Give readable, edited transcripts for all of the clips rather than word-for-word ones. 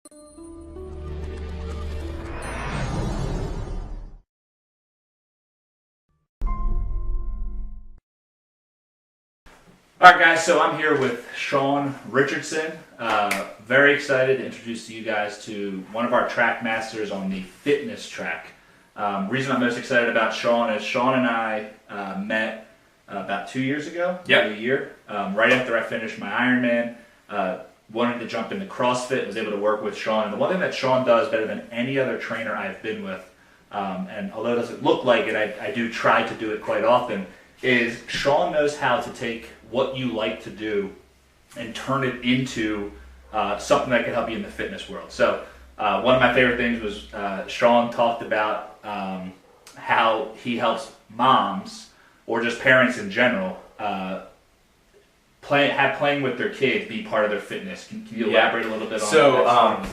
All right, guys, so I'm here with Shawn Richardson. Very excited to introduce you guys to one of our track masters on the fitness track. Reason I'm most excited about Shawn is Shawn and I met about 2 years ago, Yep. a year, right after I finished my Ironman. Wanted to jump into CrossFit, was able to work with Shawn. And the one thing that Shawn does better than any other trainer I've been with, and although it doesn't look like it, I do try to do it quite often, is Shawn knows how to take what you like to do and turn it into something that can help you in the fitness world. So one of my favorite things was Shawn talked about how he helps moms or just parents in general playing with their kids be part of their fitness. Can you elaborate a little bit on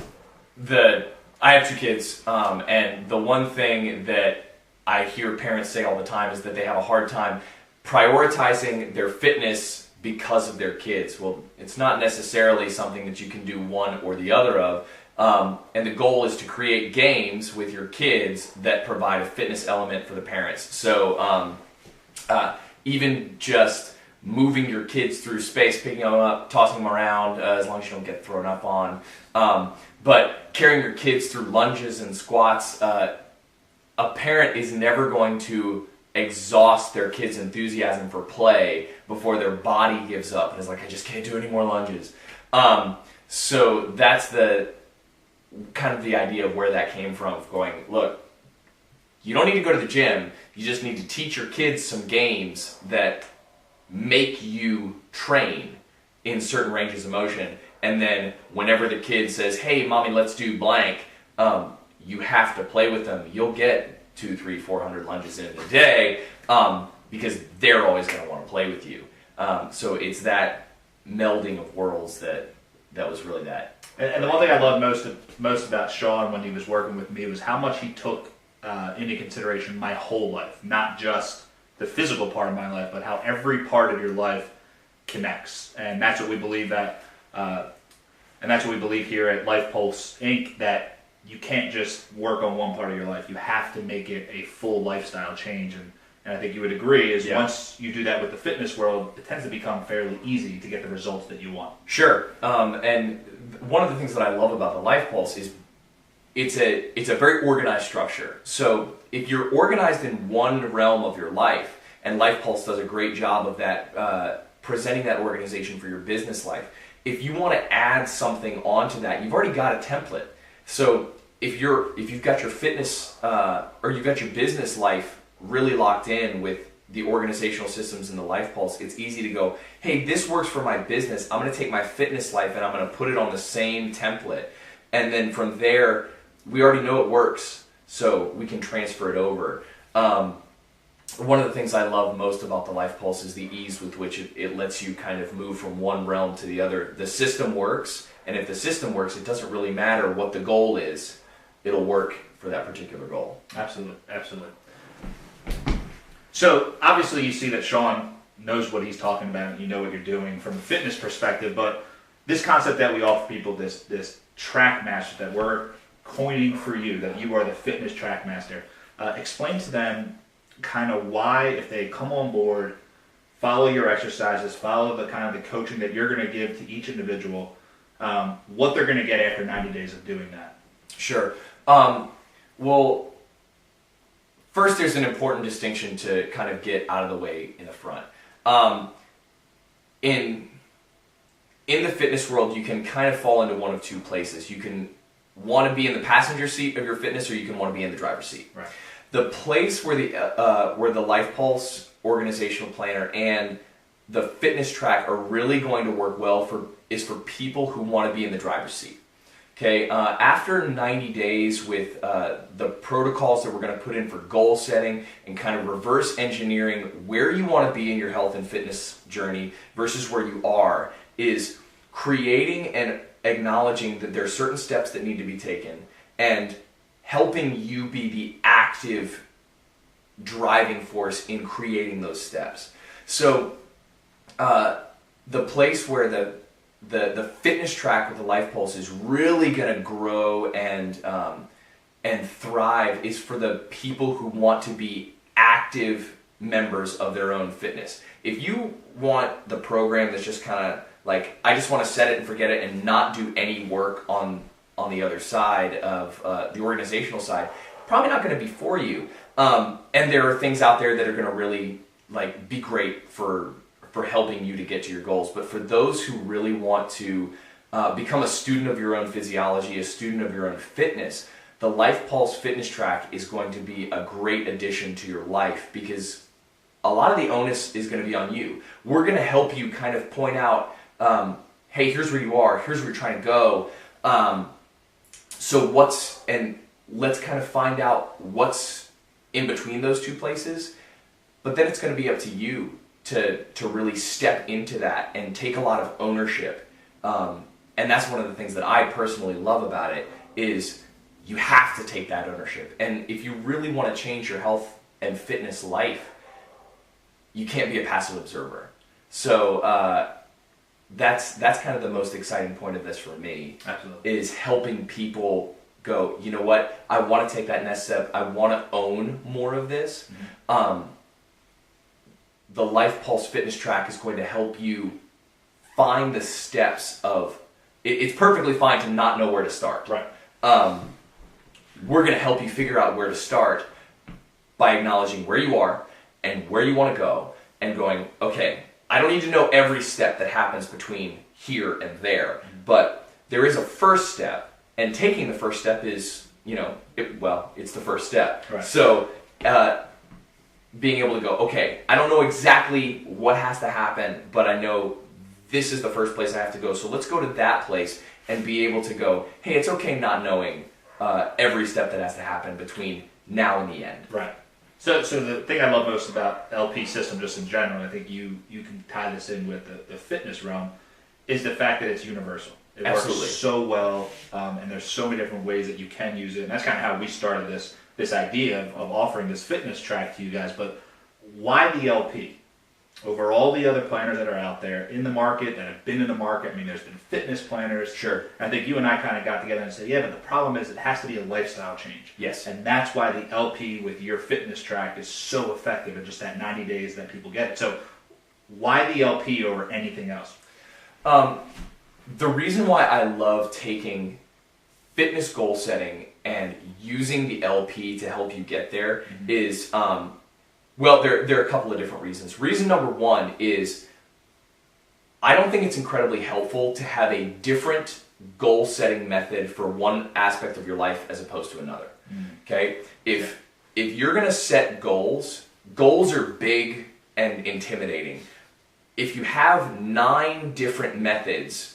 that? I have two kids, and the one thing that I hear parents say all the time is that they have a hard time prioritizing their fitness because of their kids. Well, it's not necessarily something that you can do one or the other of, and the goal is to create games with your kids that provide a fitness element for the parents. So even just moving your kids through space, picking them up, tossing them around, as long as you don't get thrown up on, but carrying your kids through lunges and squats, a parent is never going to exhaust their kids' enthusiasm for play before their body gives up and is like, I just can't do any more lunges. So that's the kind of the idea of where that came from, of going, look, you don't need to go to the gym, you just need to teach your kids some games that make you train in certain ranges of motion, and then whenever the kid says, hey mommy, let's do blank, you have to play with them. You'll get 200, 300, 400 lunges in a day, because they're always going to want to play with you. So it's that melding of worlds that was really that. And the one thing I loved most about Shawn when he was working with me was how much he took into consideration my whole life, not just the physical part of my life, but how every part of your life connects. And that's what we believe and that's what we believe here at Life Pulse Inc., that you can't just work on one part of your life. You have to make it a full lifestyle change. And I think you would agree is once you do that with the fitness world, it tends to become fairly easy to get the results that you want. Sure. And one of the things that I love about the Life Pulse is it's a very organized structure. So if you're organized in one realm of your life, and Life Pulse does a great job of that, presenting that organization for your business life, if you want to add something onto that, you've already got a template. So if you've got your fitness or you've got your business life really locked in with the organizational systems in the Life Pulse, it's easy to go, hey, this works for my business. I'm going to take my fitness life and I'm going to put it on the same template. And then from there, we already know it works, so we can transfer it over. One of the things I love most about the Life Pulse is the ease with which it lets you kind of move from one realm to the other. The system works, and if the system works, it doesn't really matter what the goal is. It'll work for that particular goal. Absolutely, absolutely. So obviously you see that Shawn knows what he's talking about and you know what you're doing from a fitness perspective, but this concept that we offer people, this track master that we're coining for you, that you are the fitness track master, explain to them kind of why, if they come on board, follow your exercises, follow the kind of the coaching that you're going to give to each individual, what they're going to get after 90 days of doing that. Sure. Well, first there's an important distinction to kind of get out of the way in the front. In the fitness world, you can kind of fall into one of two places. You can want to be in the passenger seat of your fitness, or you can want to be in the driver's seat. Right. The place where the Life Pulse organizational planner and the fitness track are really going to work well is for people who want to be in the driver's seat. Okay, after 90 days with the protocols that we're going to put in for goal setting and kind of reverse engineering where you want to be in your health and fitness journey versus where you are, is creating and acknowledging that there are certain steps that need to be taken and helping you be the active driving force in creating those steps. So the place where the fitness track with the Life Pulse is really going to grow and thrive is for the people who want to be active members of their own fitness. If you want the program that's just kind of like, I just want to set it and forget it and not do any work on the other side of the organizational side, probably not going to be for you. And there are things out there that are going to really like be great for helping you to get to your goals. But for those who really want to become a student of your own physiology, a student of your own fitness, the Life Pulse fitness track is going to be a great addition to your life, because a lot of the onus is going to be on you. We're going to help you kind of point out, hey, here's where you are, here's where you're trying to go. And let's kind of find out what's in between those two places. But then it's going to be up to you to really step into that and take a lot of ownership. And that's one of the things that I personally love about it, is you have to take that ownership. And if you really want to change your health and fitness life, you can't be a passive observer. So that's kind of the most exciting point of this for me. Absolutely. Is helping people go, you know what, I want to take that next step. I want to own more of this. Mm-hmm. The Life Pulse fitness track is going to help you find the steps of, it's perfectly fine to not know where to start. Right. We're going to help you figure out where to start by acknowledging where you are and where you want to go, and going, okay, I don't need to know every step that happens between here and there, but there is a first step, and taking the first step is, it's the first step. Right. So being able to go, okay, I don't know exactly what has to happen, but I know this is the first place I have to go, so let's go to that place and be able to go, hey, it's okay not knowing every step that has to happen between now and the end. Right. So the thing I love most about LP system, just in general, I think you can tie this in with the fitness realm, is the fact that it's universal. It Absolutely. works so well, and there's so many different ways that you can use it. And that's kind of how we started this idea of offering this fitness track to you guys. But why the LP? Over all the other planners that are out there in the market, that have been in the market, I mean, there's been fitness planners. Sure. I think you and I kind of got together and said, yeah, but the problem is it has to be a lifestyle change. Yes. And that's why the LP with your fitness track is so effective in just that 90 days that people get it. So why the LP over anything else? The reason why I love taking fitness goal setting and using the LP to help you get there mm-hmm. is, there are a couple of different reasons. Reason number one is I don't think it's incredibly helpful to have a different goal setting method for one aspect of your life as opposed to another. Okay? If you're going to set goals are big and intimidating. If you have 9 different methods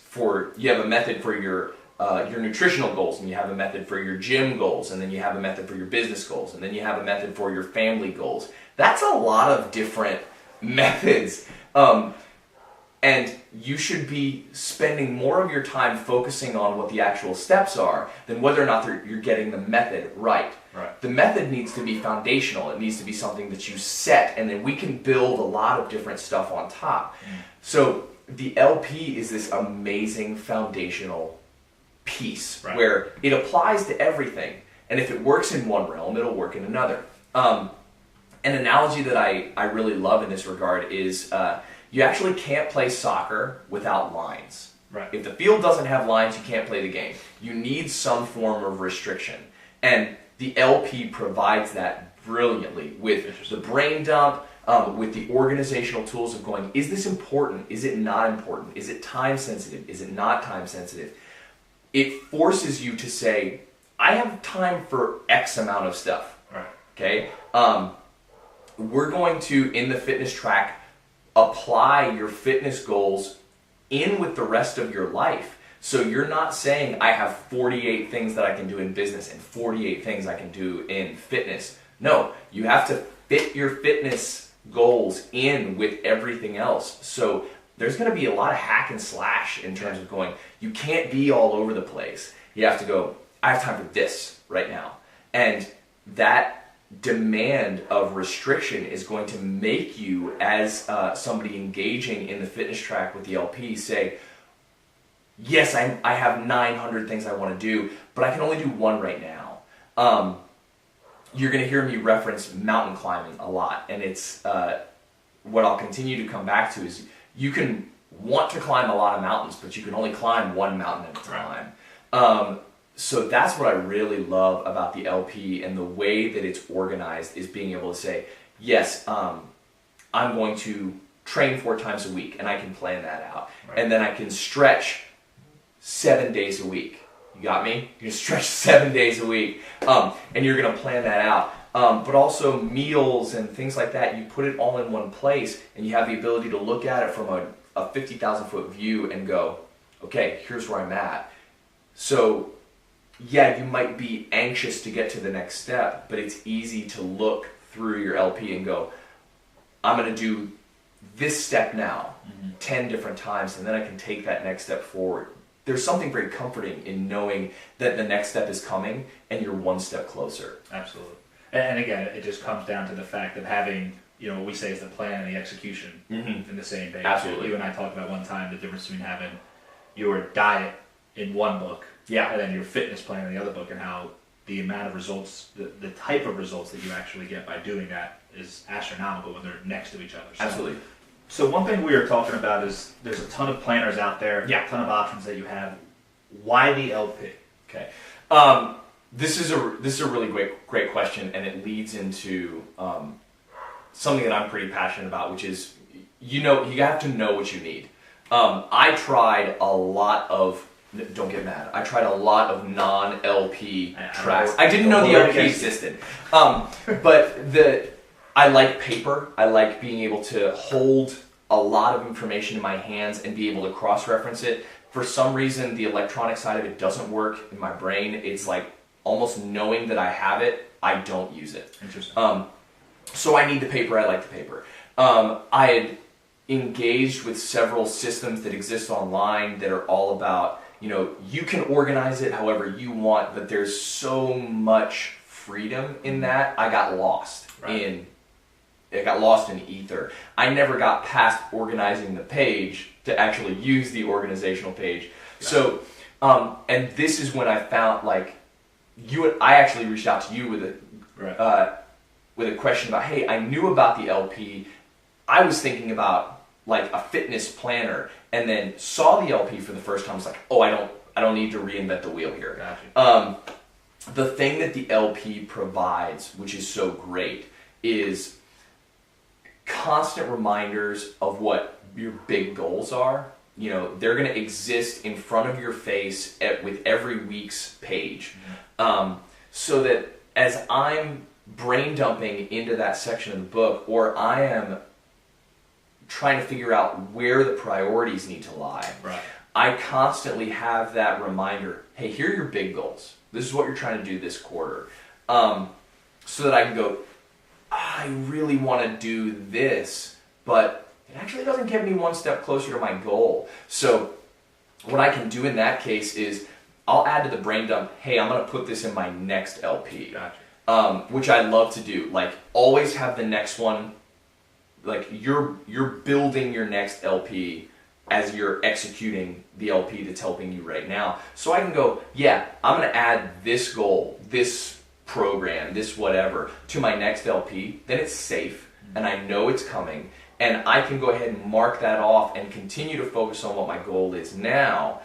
you have a method for your nutritional goals, and you have a method for your gym goals, and then you have a method for your business goals, and then you have a method for your family goals. That's a lot of different methods. And you should be spending more of your time focusing on what the actual steps are than whether or not you're getting the method right. Right. The method needs to be foundational. It needs to be something that you set, and then we can build a lot of different stuff on top. So the LP is this amazing foundational piece right. where it applies to everything. And if it works in one realm, it'll work in another. An analogy that I really love in this regard is you actually can't play soccer without lines. Right. If the field doesn't have lines, you can't play the game. You need some form of restriction. And the LP provides that brilliantly with the brain dump, with the organizational tools of going, is this important? Is it not important? Is it time sensitive? Is it not time sensitive? It forces you to say, I have time for X amount of stuff. Right. Okay? We're going to, in the fitness track, apply your fitness goals in with the rest of your life. So you're not saying, I have 48 things that I can do in business and 48 things I can do in fitness. No, you have to fit your fitness goals in with everything else. So there's going to be a lot of hack and slash in terms of going, you can't be all over the place. You have to go, I have time for this right now. And that demand of restriction is going to make you, as somebody engaging in the fitness track with the LP, say, yes, I have 900 things I want to do, but I can only do one right now. You're going to hear me reference mountain climbing a lot, and it's what I'll continue to come back to is you can want to climb a lot of mountains, but you can only climb one mountain at a time. So that's what I really love about the LP, and the way that it's organized is being able to say, yes, I'm going to train 4 times a week, and I can plan that out. Right. And then I can stretch 7 days a week. You got me? You can stretch 7 days a week, and you're going to plan that out. But also meals and things like that, you put it all in one place, and you have the ability to look at it from a 50,000 foot view and go, okay, here's where I'm at. So yeah, you might be anxious to get to the next step, but it's easy to look through your LP and go, I'm going to do this step now 10 different times, and then I can take that next step forward. There's something very comforting in knowing that the next step is coming and you're one step closer. Absolutely. And again, it just comes down to the fact of having, what we say is the plan and the execution in the same page. Absolutely. You and I talked about one time the difference between having your diet in one book and then your fitness plan in the other book, and how the amount of results, the type of results that you actually get by doing that is astronomical when they're next to each other. Absolutely. So one thing we were talking about is there's a ton of planners out there, a ton of options that you have. Why the LP? Okay. This is a really great question, and it leads into something that I'm pretty passionate about, which is you have to know what you need. I tried a lot of, don't get mad, I tried a lot of non-LP tracks. I didn't know the LP existed. But I like paper. I like being able to hold a lot of information in my hands and be able to cross-reference it. For some reason, the electronic side of it doesn't work in my brain. It's like almost knowing that I have it, I don't use it. Interesting. So I need the paper. I like the paper. I had engaged with several systems that exist online that are all about, you can organize it however you want, but there's so much freedom in that. I got lost in ether. I never got past organizing the page to actually use the organizational page. So, and this is when I found I actually reached out to you with a question about, hey, I knew about the LP. I was thinking about like a fitness planner, and then saw the LP for the first time. I was like, oh, I don't need to reinvent the wheel here. Gotcha. The thing that the LP provides, which is so great, is constant reminders of what your big goals are. They're going to exist in front of your face with every week's page. So that as I'm brain dumping into that section of the book, or I am trying to figure out where the priorities need to lie, I constantly have that reminder, hey, here are your big goals. This is what you're trying to do this quarter. So that I can go, I really want to do this, but it actually doesn't get me one step closer to my goal. So what I can do in that case is I'll add to the brain dump, hey, I'm going to put this in my next LP. Gotcha. Which I love to do. Like, always have the next one. Like, you're building your next LP as you're executing the LP that's helping you right now. So I can go, yeah, I'm going to add this goal, this program, this whatever, to my next LP. Then it's safe, and I know it's coming, and I can go ahead and mark that off and continue to focus on what my goal is now,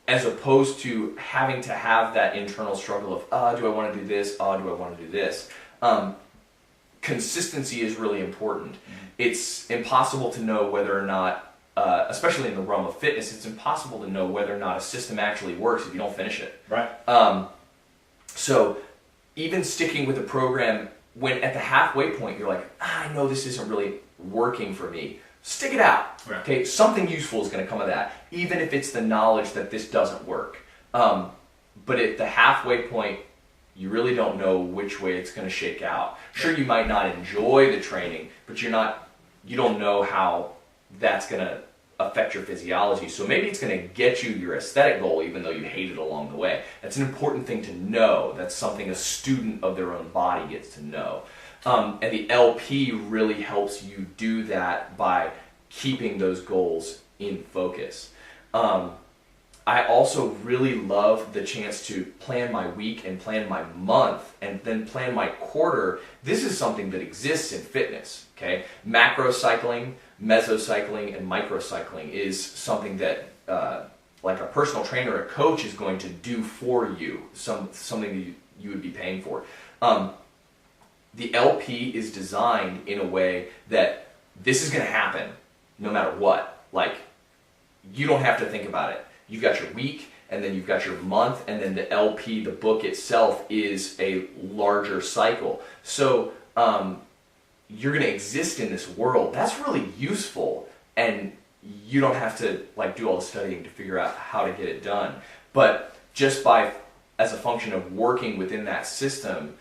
as opposed to having to have that internal struggle of, do I want to do this? Do I want to do this? Consistency is really important. It's impossible to know whether or not, especially in the realm of fitness, it's impossible to know whether or not a system actually works if you don't finish it. Right. So even sticking with a program, when at the halfway point you're like, I know this isn't really working for me, stick it out. Right. Okay, something useful is going to come of that, even if it's the knowledge that this doesn't work. But at the halfway point, you really don't know which way it's going to shake out. Sure, you might not enjoy the training, but you don't know how that's going to affect your physiology. So maybe it's going to get you your aesthetic goal, even though you hate it along the way. That's an important thing to know. That's something a student of their own body gets to know. And the LP really helps you do that by keeping those goals in focus. I also really love the chance to plan my week and plan my month and then plan my quarter. This is something that exists in fitness, okay? Macrocycling, mesocycling, and microcycling is something that like a personal trainer or a coach is going to do for you, something that you would be paying for. The LP is designed in a way that this is going to happen no matter what. Like, you don't have to think about it. You've got your week, and then you've got your month, and then the LP, the book itself, is a larger cycle. So you're going to exist in this world. That's really useful, and you don't have to like do all the studying to figure out how to get it done. But just by, as a function of working within that system,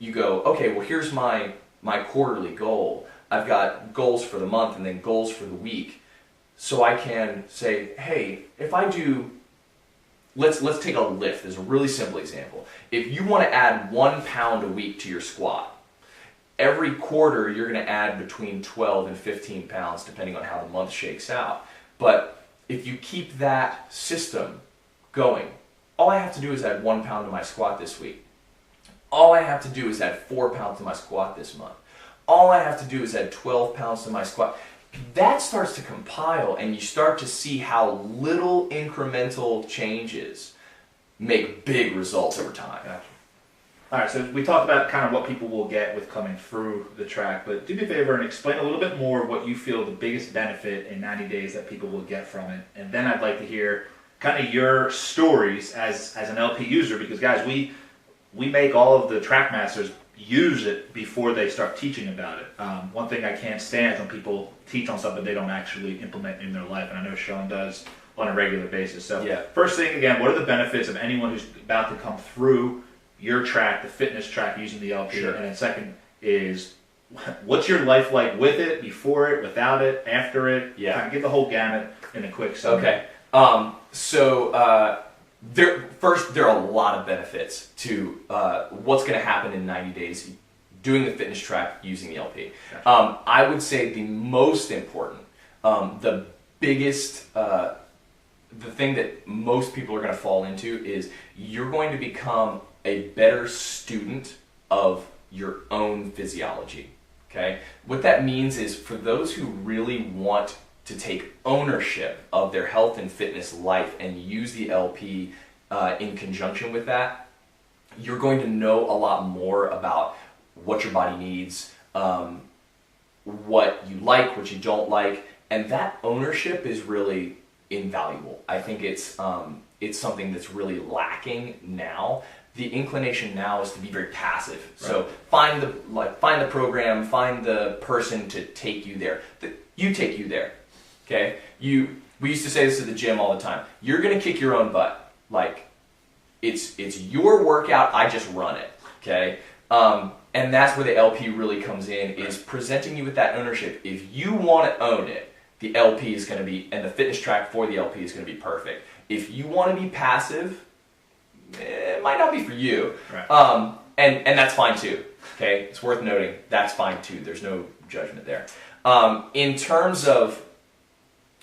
you go, okay, well, here's my quarterly goal. I've got goals for the month and then goals for the week. So I can say, hey, if I do, let's take a lift as a really simple example. If you want to add 1 pound a week to your squat, every quarter you're going to add between 12 and 15 pounds depending on how the month shakes out. But if you keep that system going, all I have to do is add 1 pound to my squat this week. All I have to do is add 4 pounds to my squat this month. All I have to do is add 12 pounds to my squat. That starts to compile, and you start to see how little incremental changes make big results over time. Gotcha. All right, so we talked about kind of what people will get with coming through the track, but do me a favor and explain a little bit more what you feel the biggest benefit in 90 days that people will get from it. And then I'd like to hear kind of your stories as an LP user, because guys, we make all of the track masters use it before they start teaching about it. One thing I can't stand is when people teach on something they don't actually implement in their life, and I know Shawn does on a regular basis. So yeah. First thing, again, what are the benefits of anyone who's about to come through your track, the fitness track, using the LP? Sure. And then second is, what's your life like with it, before it, without it, after it? Yeah. Kind of give the whole gamut in a quick summary. Okay. There are a lot of benefits to what's going to happen in 90 days doing the fitness track using the LP. Gotcha. I would say the most important, the biggest, the thing that most people are going to fall into is you're going to become a better student of your own physiology. Okay? What that means is, for those who really want to take ownership of their health and fitness life and use the LP in conjunction with that, you're going to know a lot more about what your body needs, what you like, what you don't like, and that ownership is really invaluable. I think it's something that's really lacking now. The inclination now is to be very passive. Right. So find the program, find the person to take you there. You take you there. Okay? We used to say this at the gym all the time. You're gonna kick your own butt. Like, it's your workout, I just run it. Okay? And that's where the LP really comes in, is presenting you with that ownership. If you want to own it, the LP is going to be, and the fitness track for the LP is going to be perfect. If you want to be passive, it might not be for you. Right. And that's fine too. Okay? It's worth noting, that's fine too. There's no judgment there. In terms of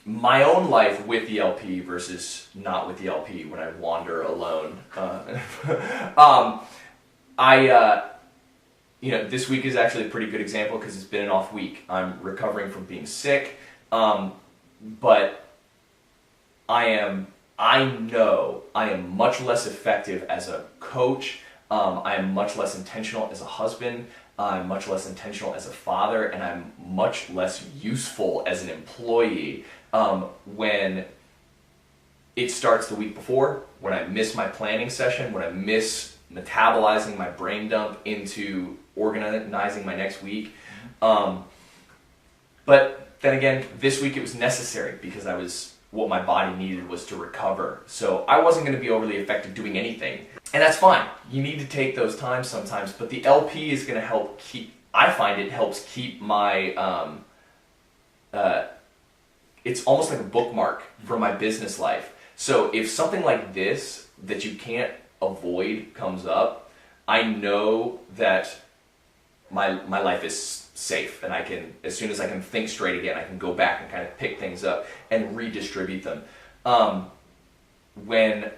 my own life with the LP versus not with the LP, when I wander alone, this week is actually a pretty good example because it's been an off week. I'm recovering from being sick, but I know I am much less effective as a coach. I am much less intentional as a husband. I'm much less intentional as a father, and I'm much less useful as an employee when it starts the week before, when I miss my planning session, when I miss metabolizing my brain dump into organizing my next week. But then again, this week it was necessary because what my body needed was to recover. So I wasn't going to be overly effective doing anything. And that's fine. You need to take those times sometimes, but the LP is going to help I find it helps keep my, it's almost like a bookmark for my business life. So if something like this that you can't avoid comes up, I know that my life is safe, and I can, as soon as I can think straight again, I can go back and kind of pick things up and redistribute them. when,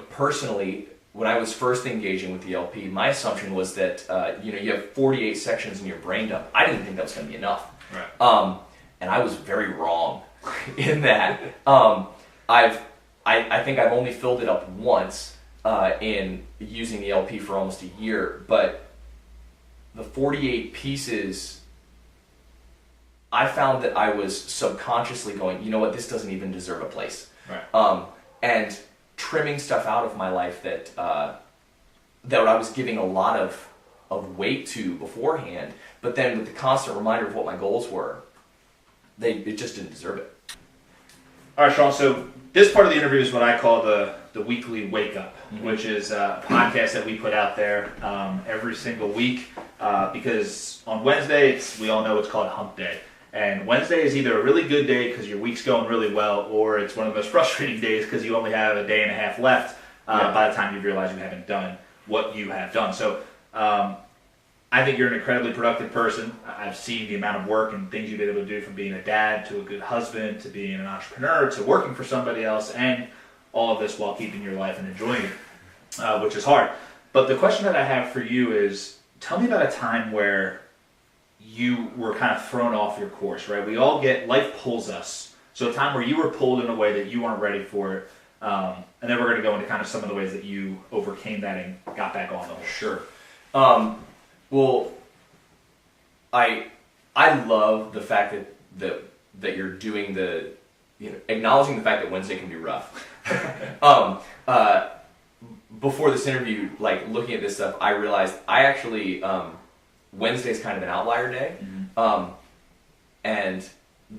personally, when I was first engaging with the LP, my assumption was that, you have 48 sections in your brain dump. I didn't think that was going to be enough. Right. And I was very wrong in that. I think I've only filled it up once in using the LP for almost a year, but the 48 pieces, I found that I was subconsciously going, you know what, this doesn't even deserve a place. Right. And trimming stuff out of my life that I was giving a lot of weight to beforehand, but then with the constant reminder of what my goals were, it just didn't deserve it. All right, Shawn, so this part of the interview is what I call the weekly wake up, which is a podcast that we put out there every single week because on Wednesday, we all know it's called Hump Day. And Wednesday is either a really good day because your week's going really well, or it's one of the most frustrating days because you only have a day and a half left by the time you realize you haven't done what you have done. So I think you're an incredibly productive person. I've seen the amount of work and things you've been able to do, from being a dad to a good husband to being an entrepreneur to working for somebody else, and all of this while keeping your life and enjoying it, which is hard. But the question that I have for you is, tell me about a time where you were kind of thrown off your course, right? We all life pulls us. So a time where you were pulled in a way that you weren't ready for it, and then we're going to go into kind of some of the ways that you overcame that and got back on the horse. Sure. Well, I love the fact that you're doing acknowledging the fact that Wednesday can be rough. Before this interview, looking at this stuff, I realized I actually Wednesday's kind of an outlier day, and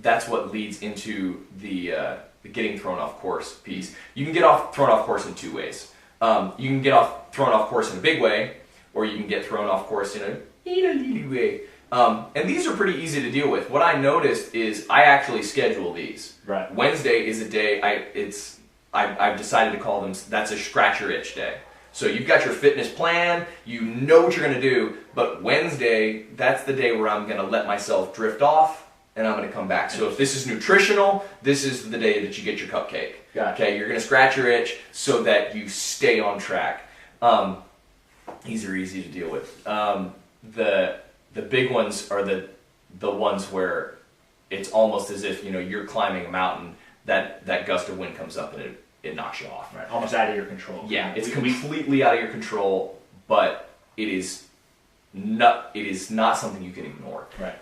that's what leads into the getting thrown off course piece. You can get thrown off course in two ways. You can get thrown off course in a big way, or you can get thrown off course in a little way. And these are pretty easy to deal with. What I noticed is I actually schedule these. Right. Wednesday is a day I've decided to call them, that's a scratch your itch day. So you've got your fitness plan, you know what you're going to do, but Wednesday, that's the day where I'm going to let myself drift off and I'm going to come back. So if this is nutritional, this is the day that you get your cupcake. Gotcha. Okay, you're going to scratch your itch so that you stay on track. These are easy to deal with. The big ones are the ones where it's almost as if you're climbing a mountain, that gust of wind comes up and it knocks you off. Right. Almost out of your control. Yeah, it's completely out of your control, but it is not something you can ignore. Right.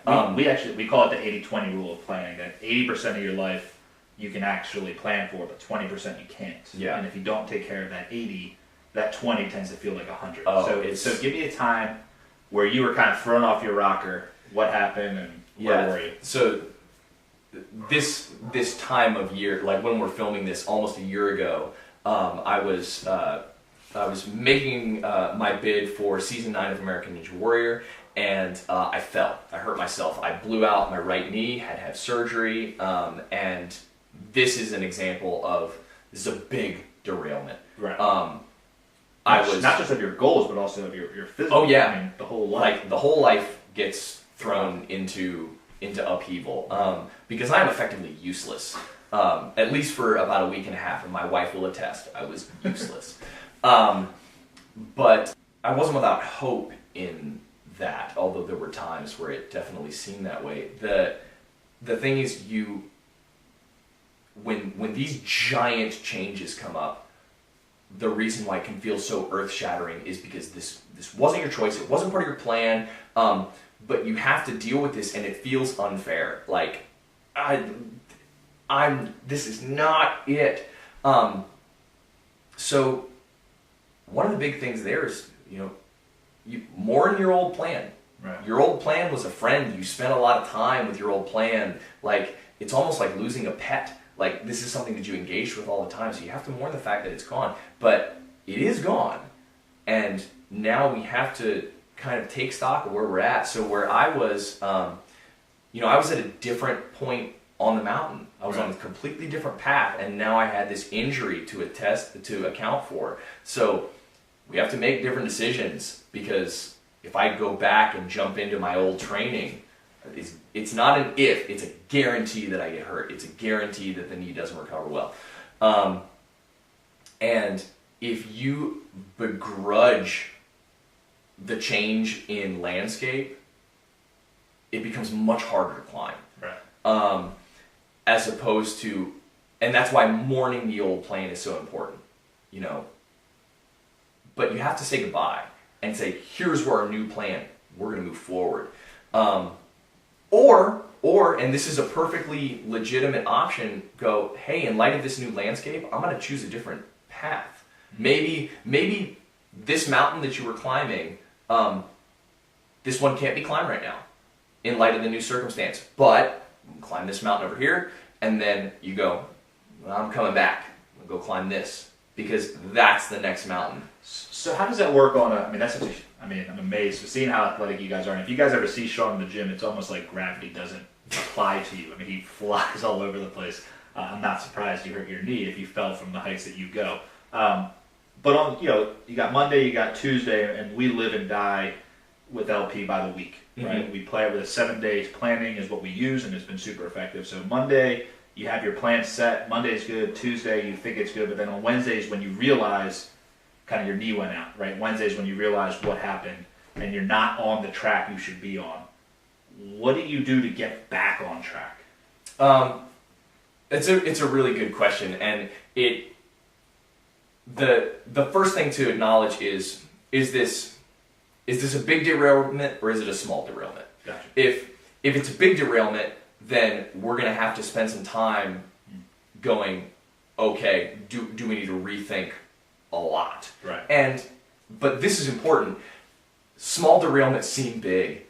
We call it the 80-20 rule of planning, that 80% of your life you can actually plan for, but 20% you can't. Yeah. And if you don't take care of that 80, that 20 tends to feel like 100. Oh, so give me a time where you were kind of thrown off your rocker. What happened and where were you? So this time of year, like when we're filming this, almost a year ago, I was making my bid for season 9 of American Ninja Warrior, and I fell. I hurt myself. I blew out my right knee. Had to have surgery, and this is an example of this is a big derailment. Right. I was not just of your goals, but also of your physical. Oh yeah. I mean, the whole life. Like the whole life gets thrown into upheaval because I'm effectively useless. At least for about a week and a half, and my wife will attest, I was useless. But I wasn't without hope in that, although there were times where it definitely seemed that way. The thing is, when these giant changes come up, the reason why it can feel so earth-shattering is because this wasn't your choice, it wasn't part of your plan, but you have to deal with this, and it feels unfair. Like, this is not it. So one of the big things there is, more in your old plan. Right. Your old plan was a friend. You spent a lot of time with your old plan. Like, it's almost like losing a pet. Like, this is something that you engaged with all the time, so you have to mourn the fact that it's gone. But it is gone, and now we have to kind of take stock of where we're at. So where I was, I was at a different point on the mountain. I was on a completely different path, and now I had this injury to account for. So we have to make different decisions, because if I go back and jump into my old training, it's not an if, it's a guarantee that I get hurt. It's a guarantee that the knee doesn't recover well. And if you begrudge the change in landscape, it becomes much harder to climb. Right. As opposed to, and that's why mourning the old plan is so important, you know. But you have to say goodbye and say, here's where our new plan, we're going to move forward. Or, and this is a perfectly legitimate option, go, hey, in light of this new landscape, I'm going to choose a different path. Maybe this mountain that you were climbing, this one can't be climbed right now in light of the new circumstance. But climb this mountain over here, and then you go, well, I'm coming back. I'm going to go climb this, because that's the next mountain. So how does that work on I'm amazed with seeing how athletic you guys are. And if you guys ever see Shawn in the gym, it's almost like gravity doesn't apply to you. I mean, he flies all over the place. I'm not surprised you hurt your knee if you fell from the heights that you go. But on, you got Monday, you got Tuesday, and we live and die with LP by the week, right? Mm-hmm. We play it with 7 days. Planning is what we use, and it's been super effective. So Monday, you have your plan set. Monday's good. Tuesday, you think it's good. But then on Wednesdays, when you realize kind of your knee went out, right? Wednesdays, when you realize what happened and you're not on the track you should be on, what do you do to get back on track? It's a really good question, and the first thing to acknowledge is this a big derailment or is it a small derailment? Gotcha. If it's a big derailment, then we're going to have to spend some time going, okay, do we need to rethink a lot? Right. But this is important. Small derailments seem big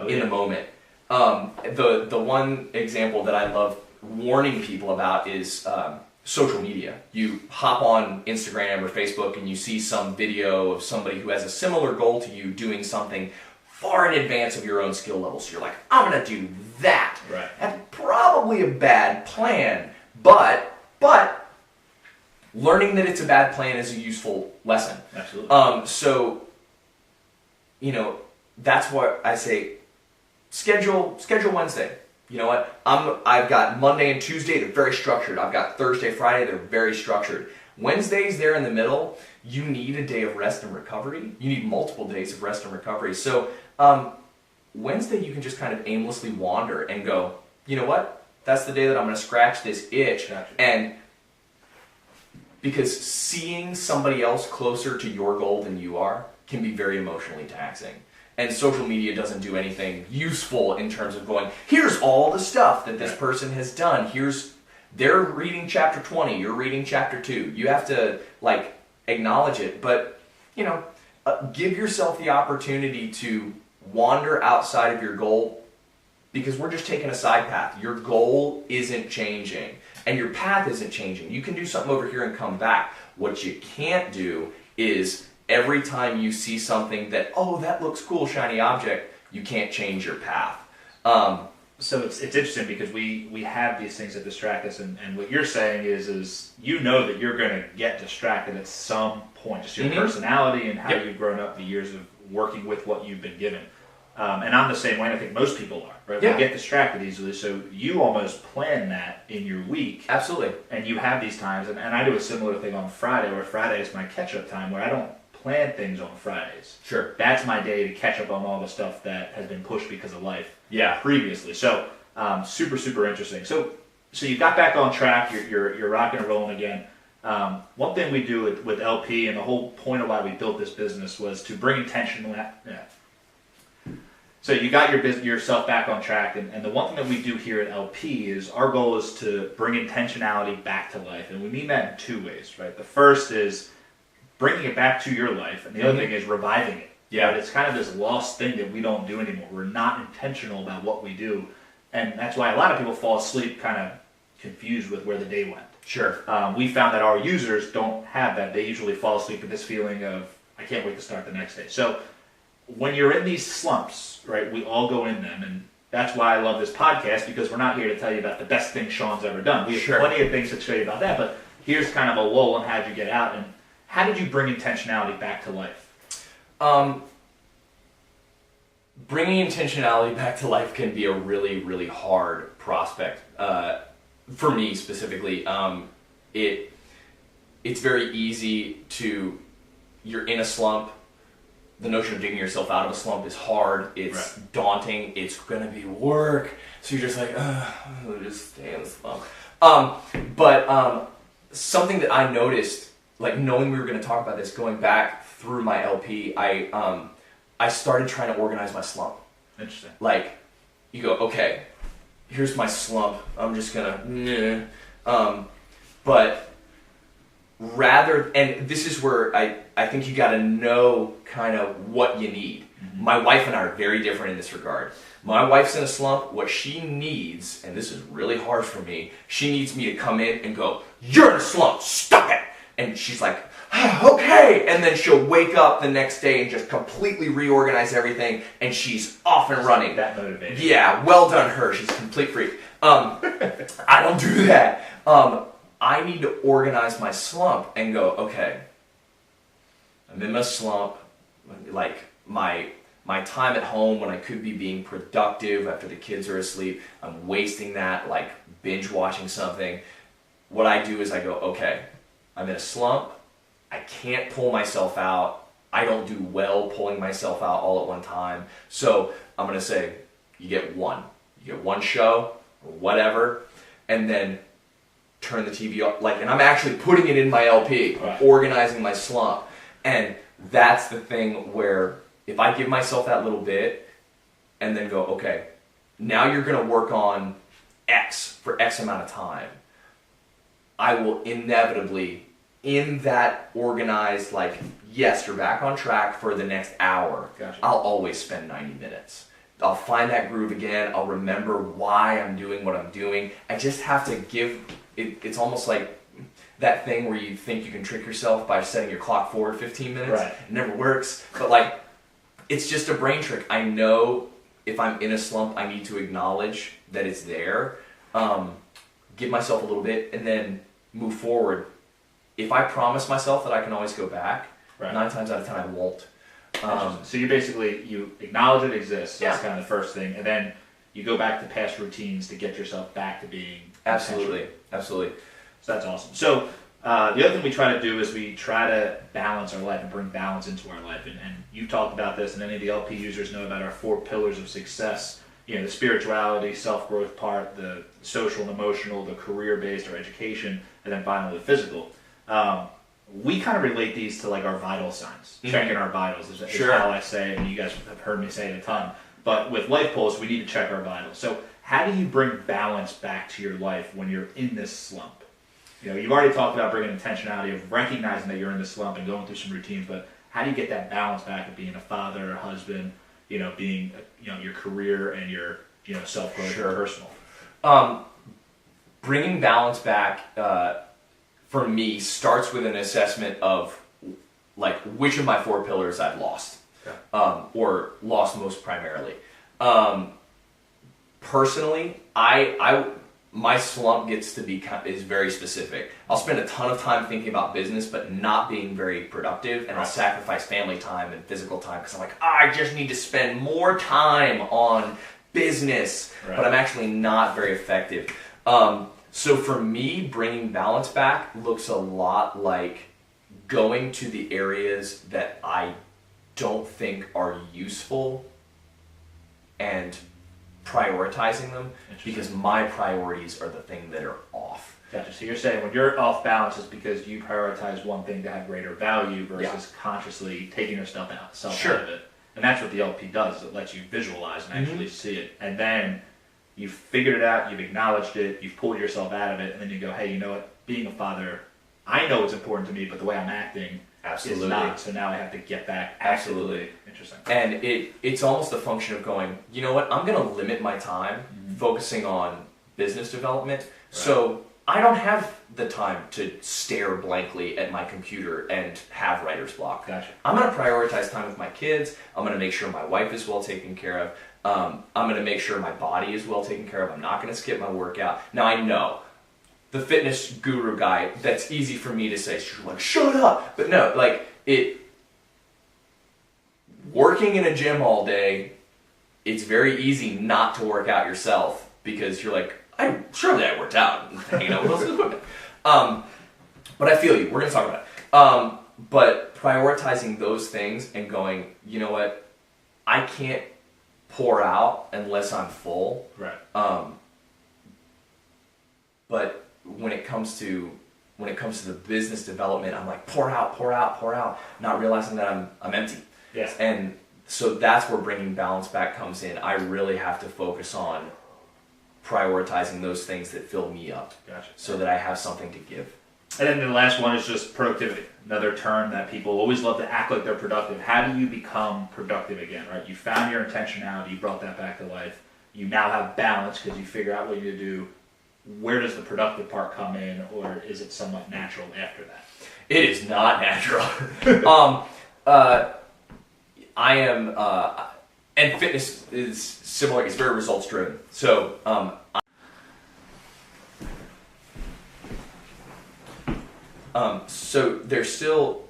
in the moment. The one example that I love warning people about is social media. You hop on Instagram or Facebook and you see some video of somebody who has a similar goal to you doing something far in advance of your own skill level. So you're like, I'm going to do that. Right. That's probably a bad plan, but learning that it's a bad plan is a useful lesson. Absolutely. So, that's what I say. Schedule Wednesday. You know what? I've got Monday and Tuesday, they're very structured. I've got Thursday, Friday, they're very structured. Wednesdays, there in the middle, you need a day of rest and recovery. You need multiple days of rest and recovery. So Wednesday, you can just kind of aimlessly wander and go, you know what? That's the day that I'm going to scratch this itch. Gotcha. And because seeing somebody else closer to your goal than you are can be very emotionally taxing. And social media doesn't do anything useful in terms of going, here's all the stuff that this person has done. They're reading chapter 20, you're reading chapter 2. You have to, acknowledge it. But, give yourself the opportunity to wander outside of your goal, because we're just taking a side path. Your goal isn't changing, and your path isn't changing. You can do something over here and come back. What you can't do is every time you see something that looks cool, shiny object, you can't change your path. So it's interesting because we have these things that distract us, and what you're saying is that you're going to get distracted at some point, just your personality and how you've grown up, the years of working with what you've been given. And I'm the same way, and I think most people are, right? Yeah. We get distracted easily, so you almost plan that in your week. Absolutely. And you have these times, and I do a similar thing on Friday, where Friday is my catch-up time, where I don't plan things on Fridays. Sure. That's my day to catch up on all the stuff that has been pushed because of life previously. So super, super interesting. So you got back on track, you're rocking and rolling again. One thing we do with LP, and the whole point of why we built this business, was to bring intention. So you got yourself back on track, and the one thing that we do here at LP is our goal is to bring intentionality back to life, and we mean that in two ways, right? The first is bringing it back to your life, and the other thing is reviving it. Yeah. Right? It's kind of this lost thing that we don't do anymore. We're not intentional about what we do, and that's why a lot of people fall asleep kind of confused with where the day went. Sure. We found that our users don't have that. They usually fall asleep with this feeling of, I can't wait to start the next day. So when you're in these slumps, right, we all go in them, and that's why I love this podcast, because we're not here to tell you about the best thing Shawn's ever done. We have plenty of things to show you about that, but here's kind of a lull on how'd you get out, and how did you bring intentionality back to life? Bringing intentionality back to life can be a really, really hard prospect. For me specifically, it's very easy to, you're in a slump. The notion of digging yourself out of a slump is hard. It's daunting. It's going to be work. So you're just like, I'll just stay in the slump. But something that I noticed, like knowing we were going to talk about this, going back through my LP, I started trying to organize my slump. Interesting. Like, you go, okay, here's my slump. I'm just going to, but rather, and this is where I think you got to know kind of what you need. Mm-hmm. My wife and I are very different in this regard. My wife's in a slump. What she needs, and this is really hard for me, she needs me to come in and go, you're in a slump, stop it! And she's like, okay! And then she'll wake up the next day and just completely reorganize everything, and she's off and running. That motivated. Yeah, well done her. She's a complete freak. I don't do that. I need to organize my slump and go, okay, I'm in my slump, like my time at home when I could be being productive after the kids are asleep, I'm wasting that like binge watching something. What I do is I go, okay, I'm in a slump, I can't pull myself out, I don't do well pulling myself out all at one time, so I'm going to say, you get one show, or whatever, and then turn the TV off, like, and I'm actually putting it in my LP, organizing my slump, and that's the thing where if I give myself that little bit, and then go, okay, now you're going to work on X for X amount of time, I will inevitably, in that organized, like, yes, you're back on track for the next hour, Gotcha. I'll always spend 90 minutes. I'll find that groove again, I'll remember why I'm doing what I'm doing. I just have to give, it's almost like that thing where you think you can trick yourself by setting your clock forward 15 minutes. Right. It never works, but like, it's just a brain trick. I know if I'm in a slump, I need to acknowledge that it's there, give myself a little bit, and then move forward. If I promise myself that I can always go back, 9 times out of 10 I won't. So you acknowledge it exists. Yeah. That's kind of the first thing, and then you go back to past routines to get yourself back to being Absolutely. So that's awesome. So the other thing we try to do is we try to balance our life and bring balance into our life. And you've talked about this, and any of the LP users know about our 4 pillars of success. You know, the spirituality, self-growth part, the social and emotional, the career-based or education, and then finally the physical. We kind of relate these to like our vital signs. Mm-hmm. Checking our vitals is how I say it, and you guys have heard me say it a ton. But with Life Pulse, we need to check our vitals. So how do you bring balance back to your life when you're in this slump? You know, you've already talked about bringing intentionality of recognizing that you're in this slump and going through some routines, but how do you get that balance back of being a father, a husband, you know, being, you know, your career and your, you know, self-growth and personal? Bringing balance back, for me, starts with an assessment of, like, which of my 4 pillars I've lost, or lost most primarily. Personally, my slump gets to be is very specific. I'll spend a ton of time thinking about business, but not being very productive, and I'll sacrifice family time and physical time because I'm like, I just need to spend more time on business, but I'm actually not very effective. So for me, bringing balance back looks a lot like going to the areas that I don't think are useful and prioritizing them, because my priorities are the thing that are off. Gotcha. So you're saying when you're off balance, it's because you prioritize one thing to have greater value versus consciously taking yourself out of it. And that's what the LP does. It lets you visualize and actually see it. And then you've figured it out, you've acknowledged it, you've pulled yourself out of it, and then you go, hey, you know what? Being a father, I know it's important to me, but the way I'm acting is not. So now I have to get back. Absolutely. Interesting. And it's almost a function of going, you know what? I'm going to limit my time focusing on business development. So I don't have the time to stare blankly at my computer and have writer's block. Gotcha. I'm going to prioritize time with my kids. I'm going to make sure my wife is well taken care of. I'm going to make sure my body is well taken care of. I'm not going to skip my workout. Now I know, the fitness guru guy, that's easy for me to say, like, shut up. But no, like, working in a gym all day, it's very easy not to work out yourself because you're like, surely I worked out and hanging out with those equipment. But I feel you. We're going to talk about it. But prioritizing those things and going, you know what, I can't pour out unless I'm full. Right. But when it comes to the business development, I'm like pour out, not realizing that I'm empty. Yes. And so that's where bringing balance back comes in. I really have to focus on prioritizing those things that fill me up. Gotcha. So that I have something to give. And then the last one is just productivity. Another term that people always love to act like they're productive. How do you become productive again, right? You found your intentionality, you brought that back to life. You now have balance because you figure out what you need to do. Where does the productive part come in, or is it somewhat natural after that? It is not natural. I am, and fitness is similar. It's very results driven. So, so there's still,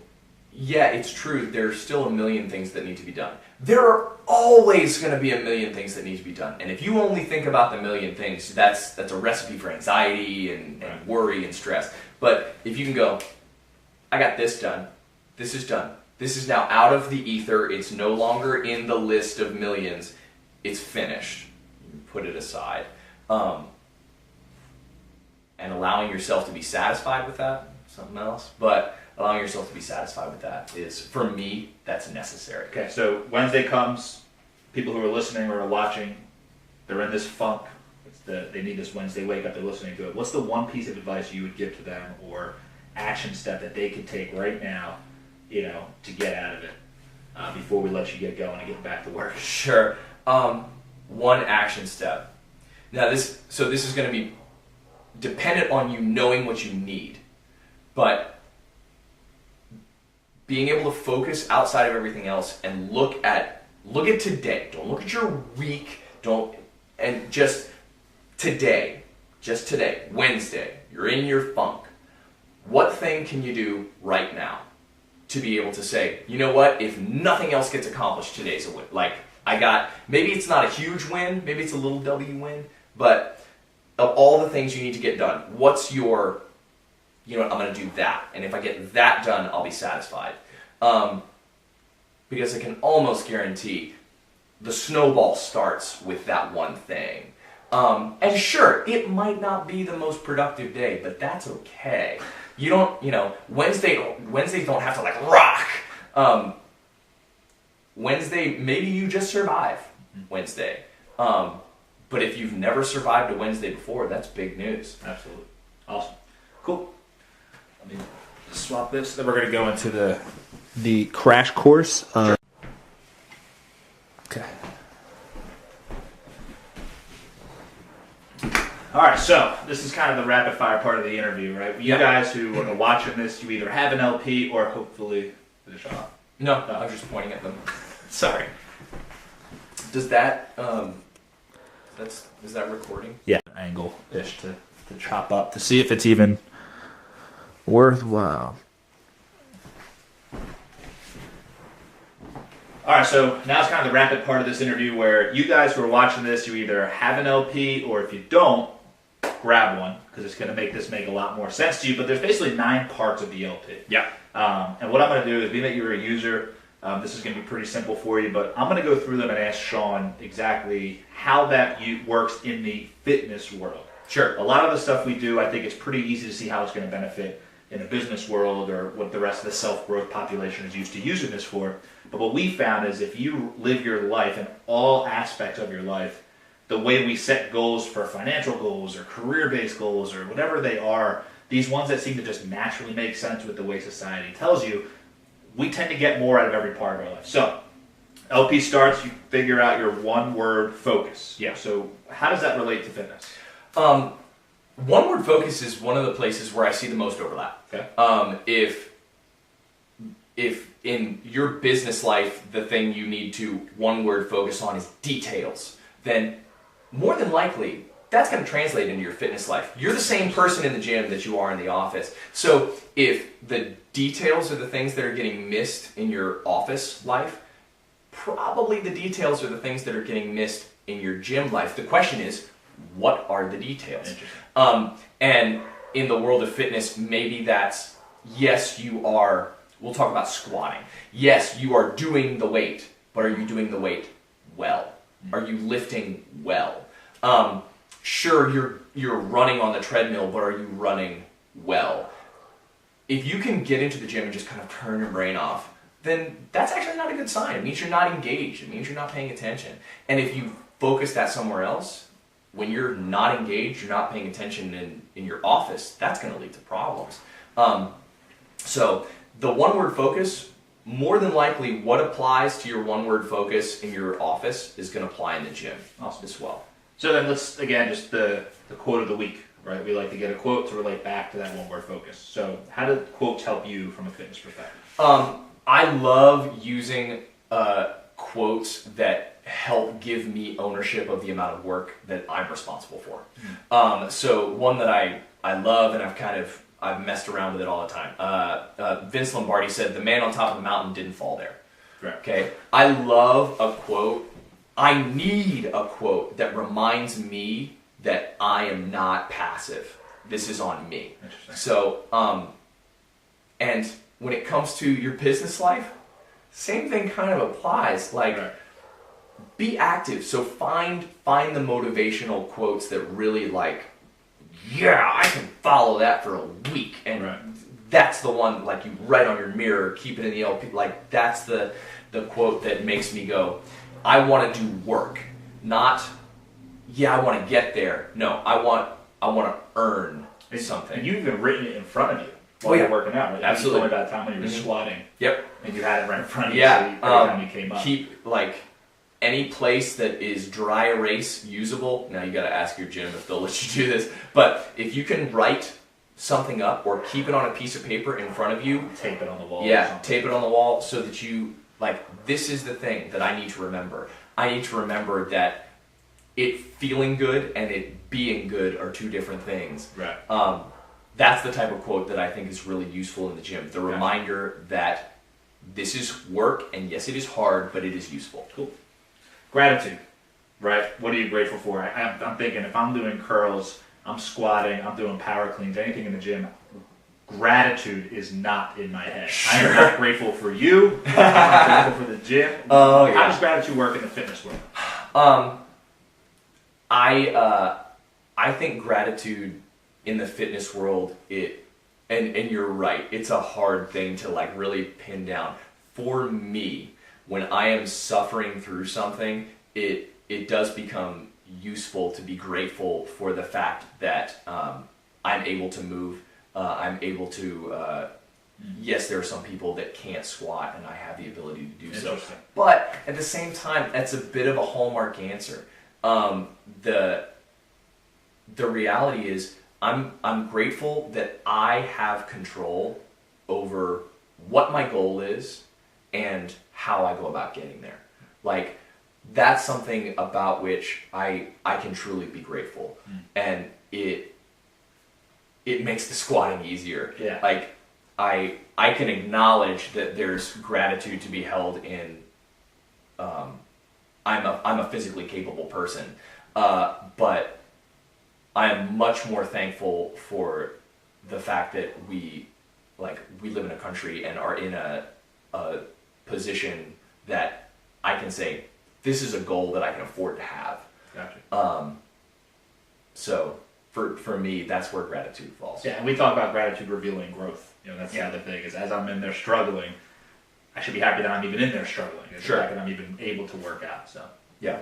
yeah, it's true. There's still a million things that need to be done. There are always going to be a million things that need to be done. And if you only think about the million things, that's a recipe for anxiety and worry and stress. But if you can go, I got this done. This is done. This is now out of the ether. It's no longer in the list of millions. It's finished. You put it aside. And allowing yourself to be satisfied with that, something else. But allowing yourself to be satisfied with that is, for me, that's necessary. Okay, so Wednesday comes, people who are listening or are watching, they're in this funk. They need this Wednesday wake up, they're listening to it. What's the one piece of advice you would give to them, or action step that they could take right now, to get out of it before we let you get going and get back to work? Sure. One action step. Now this is going to be dependent on you knowing what you need, but being able to focus outside of everything else and look at today. Don't look at your week. Just today, Wednesday. You're in your funk. What thing can you do right now to be able to say, you know what? If nothing else gets accomplished, today's a win. Like maybe it's not a huge win. Maybe it's a little W win. But of all the things you need to get done, what's your, I'm going to do that. And if I get that done, I'll be satisfied. Because I can almost guarantee the snowball starts with that one thing. And sure, it might not be the most productive day, but that's okay. You don't, Wednesdays don't have to rock. Wednesday, maybe you just survive Wednesday. But if you've never survived a Wednesday before, that's big news. Absolutely. Awesome. Cool. Let me swap this. Then we're going to go into the crash course. Okay. All right, so this is kind of the rapid fire part of the interview, right? You guys who are watching this, you either have an LP or hopefully the Shawn. No, I was just pointing at them. Sorry. Does that is that recording? Yeah, angle-ish to chop up to see if it's even worthwhile. All right, so now it's kind of the rapid part of this interview where you guys who are watching this, you either have an LP or if you don't, grab one because it's going to make a lot more sense to you. But there's basically 9 parts of the LP. Yeah. And what I'm going to do is, being that you're a user, this is going to be pretty simple for you, but I'm going to go through them and ask Shawn exactly how that works in the fitness world. Sure. A lot of the stuff we do, I think it's pretty easy to see how it's going to benefit in a business world or what the rest of the self-growth population is used to using this for. But what we found is if you live your life in all aspects of your life, the way we set goals for financial goals or career-based goals or whatever they are, these ones that seem to just naturally make sense with the way society tells you, we tend to get more out of every part of our life. So, LP starts, you figure out your one-word focus. Yeah. So, how does that relate to fitness? One-word focus is one of the places where I see the most overlap. Okay. If in your business life the thing you need to one-word focus on is details, then more than likely that's going to translate into your fitness life. You're the same person in the gym that you are in the office. So if the details are the things that are getting missed in your office life, probably the details are the things that are getting missed in your gym life. The question is, what are the details? And in the world of fitness, maybe that's yes, you are, we'll talk about squatting. Yes, you are doing the weight, but are you doing the weight well? Are you lifting well? Sure, you're running on the treadmill, but are you running well? If you can get into the gym and just kind of turn your brain off, then that's actually not a good sign. It means you're not engaged. It means you're not paying attention. And if you focus that somewhere else, when you're not engaged, you're not paying attention in your office, that's going to lead to problems. So the one-word focus, more than likely what applies to your one-word focus in your office is going to apply in the gym as well. So then let's, again, just the quote of the week, right? We like to get a quote to relate back to that one-word focus. So how do quotes help you from a fitness perspective? I love using quotes that help give me ownership of the amount of work that I'm responsible for. So one that I love, and I've messed around with it all the time. Vince Lombardi said, "The man on top of the mountain didn't fall there." Right. Okay. I love a quote. I need a quote that reminds me that I am not passive. This is on me. Interesting. So, and when it comes to your business life, same thing kind of applies. Like, Right. be active. So find the motivational quotes that really like, yeah, I can follow that for a week, and Right. that's the one like you write on your mirror, keep it in the LP. Like that's the quote that makes me go, I want to do work, not I want to get there. No, I want to earn something. And you've even written it in front of you while you're working out, right? Absolutely. You told me about a time when you were squatting. Yep. And you had it right in front of you. Yeah. So every time you came up. Keep like any place that is dry erase usable. Now you got to ask your gym if they'll let you do this. But if you can write something up or keep it on a piece of paper in front of you, tape it on the wall. yeah, tape it on the wall so that you like. This is the thing that I need to remember. I need to remember that it feeling good and it being good are two different things. Right. That's the type of quote that I think is really useful in the gym. The reminder that this is work, and yes, it is hard, but it is useful. Cool. Gratitude, right? What are you grateful for? I'm thinking if I'm doing curls, I'm squatting, I'm doing power cleans, anything in the gym, gratitude is not in my head. Sure. I'm not grateful for you. I'm not grateful for the gym. Oh, yeah. How does gratitude work in the fitness world? I think gratitude in the fitness world, and you're right, it's a hard thing to like really pin down. For me, when I am suffering through something, it does become useful to be grateful for the fact that I'm able to move. I'm able to. Yes, there are some people that can't squat, and I have the ability to do so. But at the same time, that's a bit of a hallmark answer. The reality is, I'm grateful that I have control over what my goal is and how I go about getting there. Like, that's something about which I can truly be grateful. And it makes the squatting easier. Yeah. Like, I can acknowledge that there's gratitude to be held in, I'm a physically capable person, but I am much more thankful for the fact that we live in a country and are in a position that I can say, this is a goal that I can afford to have. Gotcha. So for me, that's where gratitude falls. Yeah, and we talk about gratitude revealing growth. That's the other thing, is as I'm in there struggling, I should be happy that I'm even in there struggling. It's the fact that I'm even able to work out. So yeah.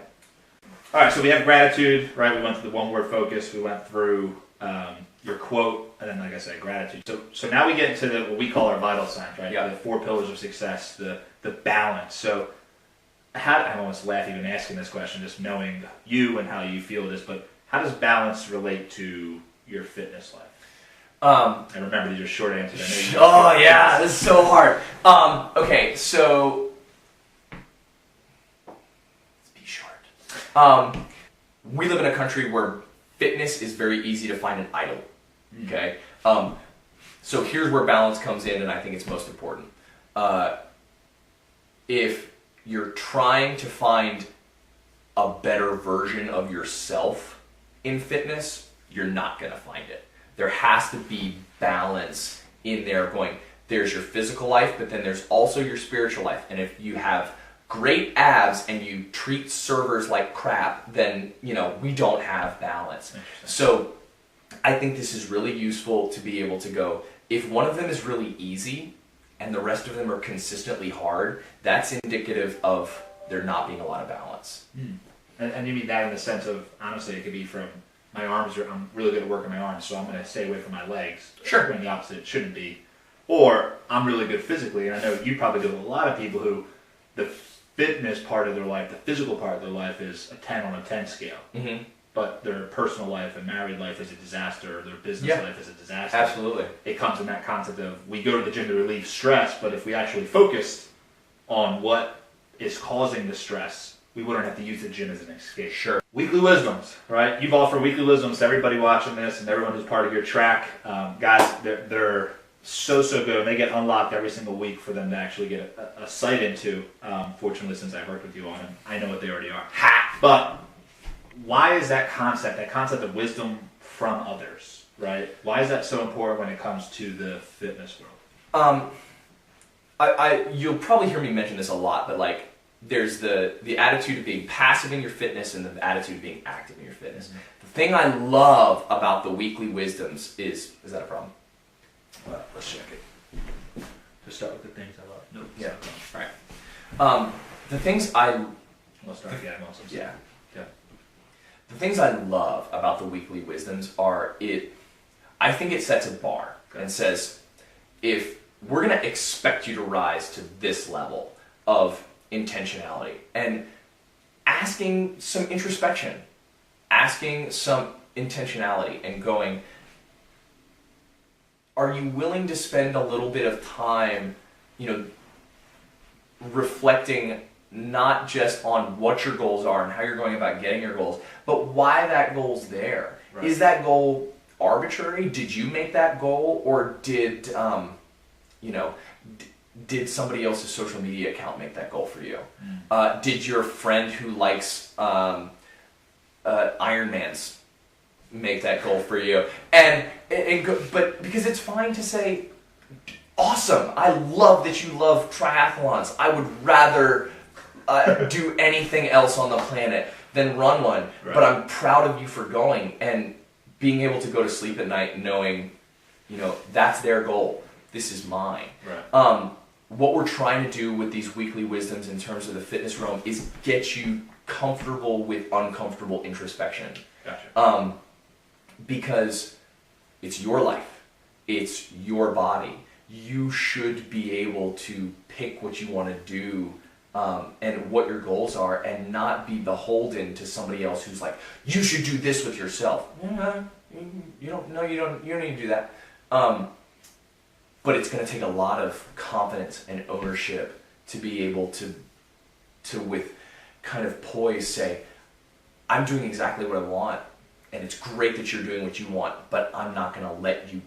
All right, so we have gratitude, right? We went through the one-word focus. We went through your quote, and then, like I said, gratitude. So now we get into what we call our vital signs, right? Yeah. The 4 pillars of success, the balance. So I almost laugh even asking this question, just knowing you and how you feel this, but how does balance relate to your fitness life? I remember these are short answers. I know Oh yeah, this is so hard. Okay, so let's be short. We live in a country where fitness is very easy to find an idol. Okay, so here's where balance comes in, and I think it's most important. If you're trying to find a better version of yourself in fitness, you're not going to find it. There has to be balance in there going, there's your physical life, but then there's also your spiritual life. And if you have great abs and you treat servers like crap, then, we don't have balance. So I think this is really useful to be able to go, if one of them is really easy and the rest of them are consistently hard, that's indicative of there not being a lot of balance. And you mean that in the sense of, honestly, it could be from my arms, I'm really good at working my arms, so I'm going to stay away from my legs. Sure. When the opposite shouldn't be. Or I'm really good physically, and I know you probably do a lot of people who the fitness part of their life, the physical part of their life is a 10 on a 10 scale. Mm-hmm. But their personal life and married life is a disaster, or their business life is a disaster. Absolutely. It comes in that concept of we go to the gym to relieve stress, but if we actually focused on what is causing the stress, we wouldn't have to use the gym as an escape. Sure. Weekly wisdoms, right? You've offered weekly wisdoms to everybody watching this and everyone who's part of your track. Guys, they're so good, and they get unlocked every single week for them to actually get a sight into. Fortunately, since I've worked with you on them, I know what they already are. But why is that concept of wisdom from others, right? Why is that so important when it comes to the fitness world? You'll probably hear me mention this a lot, but like, there's the attitude of being passive in your fitness and the attitude of being active in your fitness. Mm-hmm. The thing I love about the weekly wisdoms is that a problem? Well, let's check it. To start with the things I love. Nope. Yeah. All right. The things We'll start again. Yeah. The things I love about the weekly wisdoms are I think it sets a bar and says, if we're going to expect you to rise to this level of intentionality and asking some introspection, asking some intentionality and going, are you willing to spend a little bit of time, reflecting not just on what your goals are and how you're going about getting your goals, but why that goal's there. Right. Is that goal arbitrary? Did you make that goal, or did somebody else's social media account make that goal for you? Did your friend who likes Ironmans make that goal for you? But because it's fine to say, awesome, I love that you love triathlons. I would rather do anything else on the planet than run one. Right. But I'm proud of you for going and being able to go to sleep at night knowing, that's their goal. This is mine. Right. What we're trying to do with these weekly wisdoms in terms of the fitness realm is get you comfortable with uncomfortable introspection. Gotcha. Because it's your life. It's your body. You should be able to pick what you want to do and what your goals are, and not be beholden to somebody else who's like, you should do this with yourself. You don't need to do that. But it's going to take a lot of confidence and ownership to be able to with kind of poise say, I'm doing exactly what I want, and it's great that you're doing what you want, but I'm not going to let you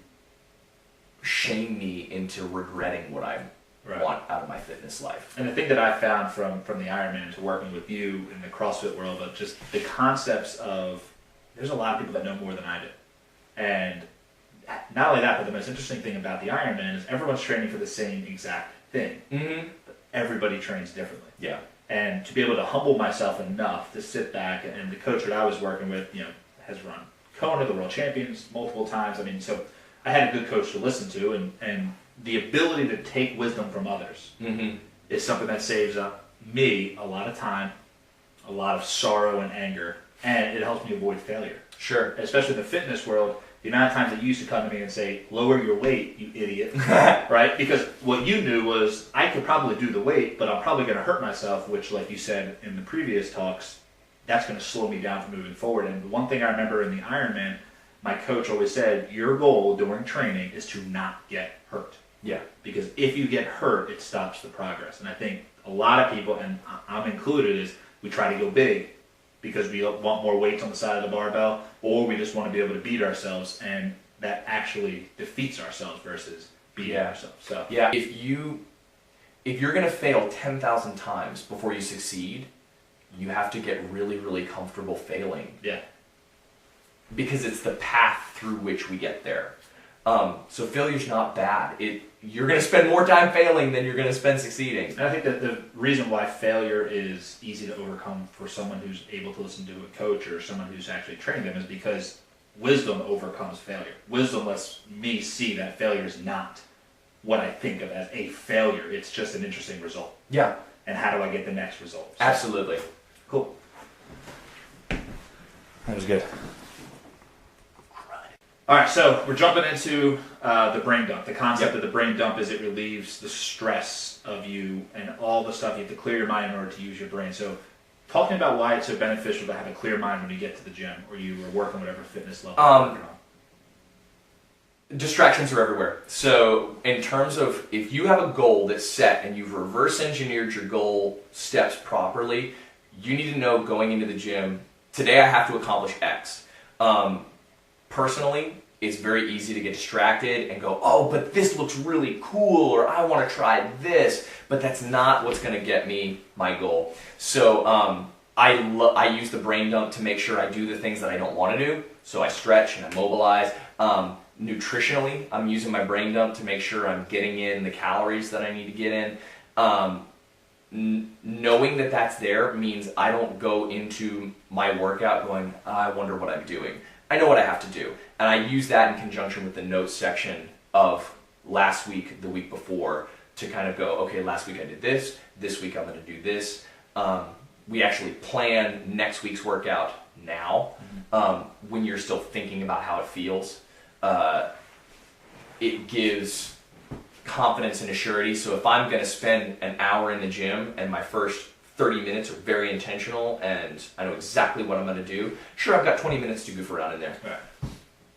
shame me into regretting what I want out of my fitness life. And the thing that I found from the Ironman to working with you in the CrossFit world, but just the concepts of, there's a lot of people that know more than I do. And not only that, but the most interesting thing about the Ironman is everyone's training for the same exact thing. Mm-hmm. But everybody trains differently. Yeah. And to be able to humble myself enough to sit back, and the coach that I was working with, has run Kona, the world champions, multiple times. I mean, so I had a good coach to listen to, and the ability to take wisdom from others mm-hmm. is something that saves up me a lot of time, a lot of sorrow and anger, and it helps me avoid failure. Sure. Especially in the fitness world, the amount of times that you used to come to me and say, lower your weight, you idiot, right? Because what you knew was, I could probably do the weight, but I'm probably going to hurt myself, which, like you said in the previous talks, that's going to slow me down from moving forward. And one thing I remember in the Ironman, my coach always said, your goal during training is to not get hurt. Yeah. Because if you get hurt, it stops the progress. And I think a lot of people, and I'm included, is we try to go big because we want more weights on the side of the barbell, or we just want to be able to beat ourselves, and that actually defeats ourselves versus beating ourselves. So yeah, if you're going to fail 10,000 times before you succeed, you have to get really, really comfortable failing. Yeah. Because it's the path through which we get there. So failure's not bad. You're going to spend more time failing than you're going to spend succeeding. And I think that the reason why failure is easy to overcome for someone who's able to listen to a coach or someone who's actually training them is because wisdom overcomes failure. Wisdom lets me see that failure is not what I think of as a failure. It's just an interesting result. Yeah. And how do I get the next result? So, Absolutely. cool. That was good. All right, so we're jumping into the brain dump. The concept of the brain dump is it relieves the stress of you and all the stuff. You have to clear your mind in order to use your brain. So talking about why it's so beneficial to have a clear mind when you get to the gym or you are working whatever fitness level you're working on. Distractions are everywhere. So in terms of if you have a goal that's set and you've reverse engineered your goal steps properly, you need to know going into the gym, today I have to accomplish X. Personally, it's very easy to get distracted and go, oh, but this looks really cool, or I want to try this, but that's not what's going to get me my goal. So I use the brain dump to make sure I do the things that I don't want to do. So I stretch and I mobilize. Nutritionally, I'm using my brain dump to make sure I'm getting in the calories that I need to get in. Knowing that that's there means I don't go into my workout going, I wonder what I'm doing. I know what I have to do. And I use that in conjunction with the notes section of last week, the week before, to kind of go, okay, last week I did this week I'm going to do this. We actually plan next week's workout now. When you're still thinking about how it feels. It gives confidence and assurity. So if I'm going to spend an hour in the gym and my first 30 minutes are very intentional and I know exactly what I'm going to do, sure, I've got 20 minutes to goof around in there. Right.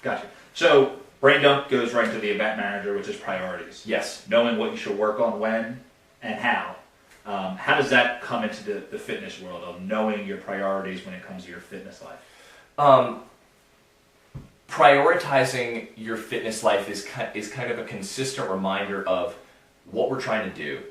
Gotcha. So brain dump goes right to the event manager, which is priorities. Yes. Knowing what you should work on when and how. How does that come into the fitness world of knowing your priorities when it comes to your fitness life? Prioritizing your fitness life is kind of a consistent reminder of what we're trying to do.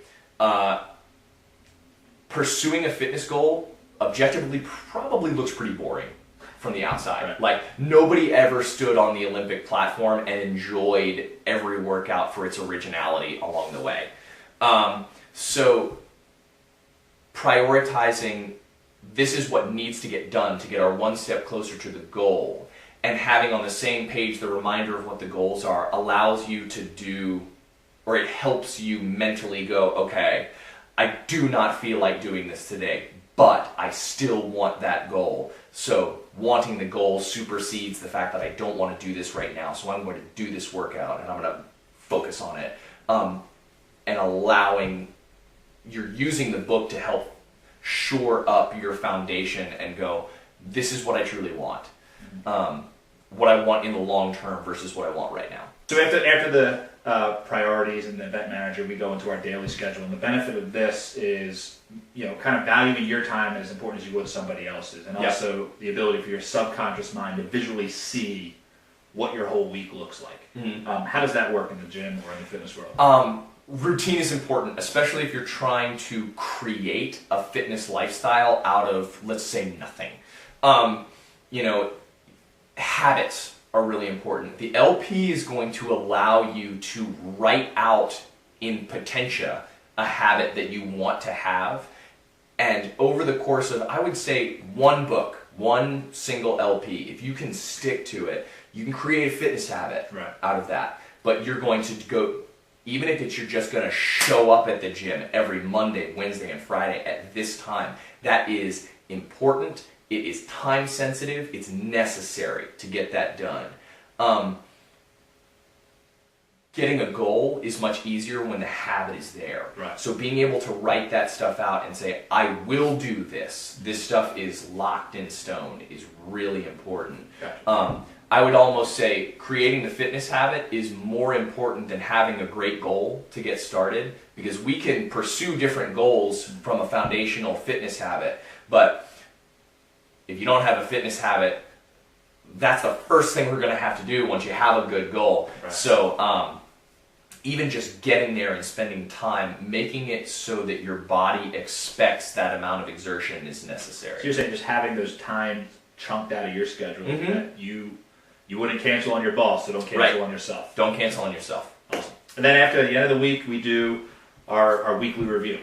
Pursuing a fitness goal objectively probably looks pretty boring from the outside. Right. Like nobody ever stood on the Olympic platform and enjoyed every workout for its originality along the way. So prioritizing this is what needs to get done to get our one step closer to the goal, and having on the same page the reminder of what the goals are allows you to do, or it helps you mentally go, okay, I do not feel like doing this today, but I still want that goal. So wanting the goal supersedes the fact that I don't want to do this right now, so I'm going to do this workout and I'm going to focus on it. And allowing, you're using the book to help shore up your foundation and go, this is what I truly want. What I want in the long term versus what I want right now. So after the priorities and the event manager, we go into our daily schedule. And the benefit of this is, kind of valuing your time as important as you would somebody else's. And also the ability for your subconscious mind to visually see what your whole week looks like. How does that work in the gym or in the fitness world? Routine is important, especially if you're trying to create a fitness lifestyle out of, let's say, nothing. Habits are really important. The LP is going to allow you to write out in potentia a habit that you want to have, and over the course of, I would say, one book, one single LP, if you can stick to it, you can create a fitness habit out of that. But you're going to go, even if you're just going to show up at the gym every Monday, Wednesday, and Friday at this time, that is important. It is time sensitive. It's necessary to get that done. Getting a goal is much easier when the habit is there. Right. So being able to write that stuff out and say, I will do this. This stuff is locked in stone is really important. Gotcha. I would almost say creating the fitness habit is more important than having a great goal to get started, because we can pursue different goals from a foundational fitness habit, but if you don't have a fitness habit, that's the first thing we're going to have to do once you have a good goal. Right. So even just getting there and spending time, making it so that your body expects that amount of exertion is necessary. So you're saying just having those times chunked out of your schedule that you You wouldn't cancel on your boss, so don't cancel on yourself. Don't cancel on yourself. Awesome. And then after the end of the week, we do our weekly review.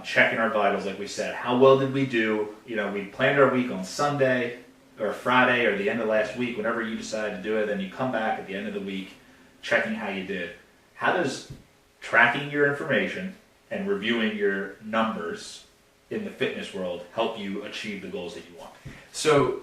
Checking our vitals, like we said. How well did we do? You know, we planned our week on Sunday or Friday or the end of last week, whenever you decide to do it. Then you come back at the end of the week, checking how you did. How does tracking your information and reviewing your numbers in the fitness world help you achieve the goals that you want? So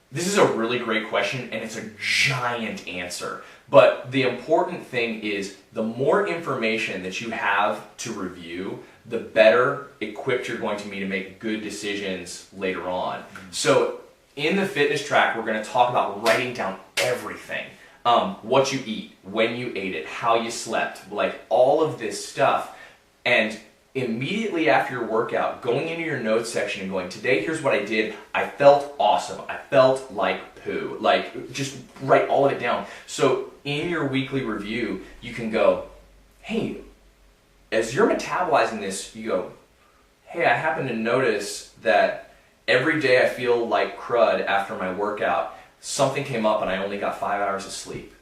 this is a really great question, and it's a giant answer. But the important thing is the more information that you have to review, the better equipped you're going to be to make good decisions later on. So in the fitness track, we're going to talk about writing down everything. What you eat, when you ate it, how you slept, like all of this stuff. And immediately after your workout, going into your notes section and going, today here's what I did. I felt awesome. I felt like poo. Like, just write all of it down. So in your weekly review, you can go, hey, as you're metabolizing this, you go, hey, I happen to notice that every day I feel like crud after my workout. Something came up and I only got 5 hours of sleep.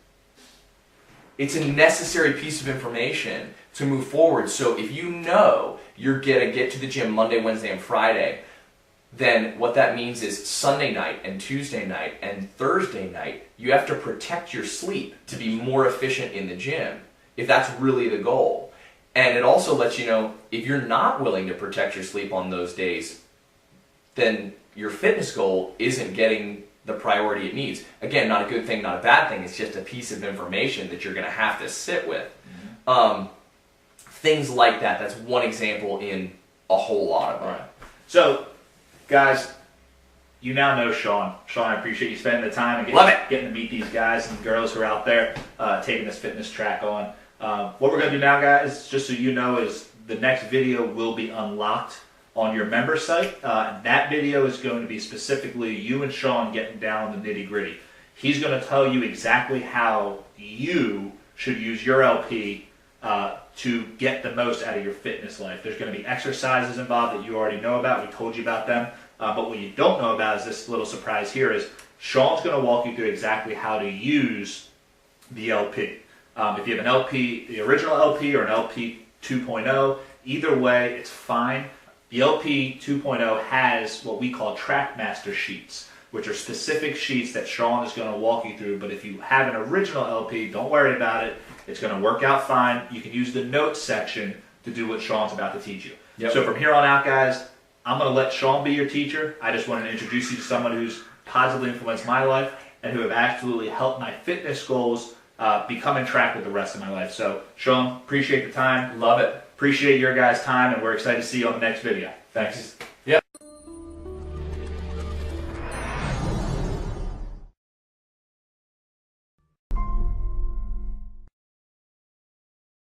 It's a necessary piece of information to move forward. So if you know you're going to get to the gym Monday, Wednesday, and Friday, then what that means is Sunday night and Tuesday night and Thursday night, you have to protect your sleep to be more efficient in the gym, if that's really the goal. And it also lets you know if you're not willing to protect your sleep on those days, then your fitness goal isn't getting the priority it needs. Again, not a good thing, not a bad thing. It's just a piece of information that you're going to have to sit with. Things like that. That's one example in a whole lot of them. Right. So, guys, you now know Shawn. Shawn, I appreciate you spending the time and getting to meet these guys and girls who are out there taking this fitness track on. What we're going to do now, guys, just so you know, is the next video will be unlocked on your member site. And that video is going to be specifically you and Shawn getting down on the nitty-gritty. He's going to tell you exactly how you should use your LP to get the most out of your fitness life. There's going to be exercises involved that you already know about. We told you about them. But what you don't know about is this little surprise here is Shawn's going to walk you through exactly how to use the LP. If you have an LP, the original LP or an LP 2.0, either way, it's fine. The LP 2.0 has what we call Trackmaster sheets, which are specific sheets that Shawn is going to walk you through. But if you have an original LP, don't worry about it. It's going to work out fine. You can use the notes section to do what Shawn's about to teach you. Yep. So from here on out, guys, I'm going to let Shawn be your teacher. I just wanted to introduce you to someone who's positively influenced my life and who have absolutely helped my fitness goals become in track with the rest of my life. So, Shawn, appreciate the time. Love it. Appreciate your guys' time, and we're excited to see you on the next video. Thanks.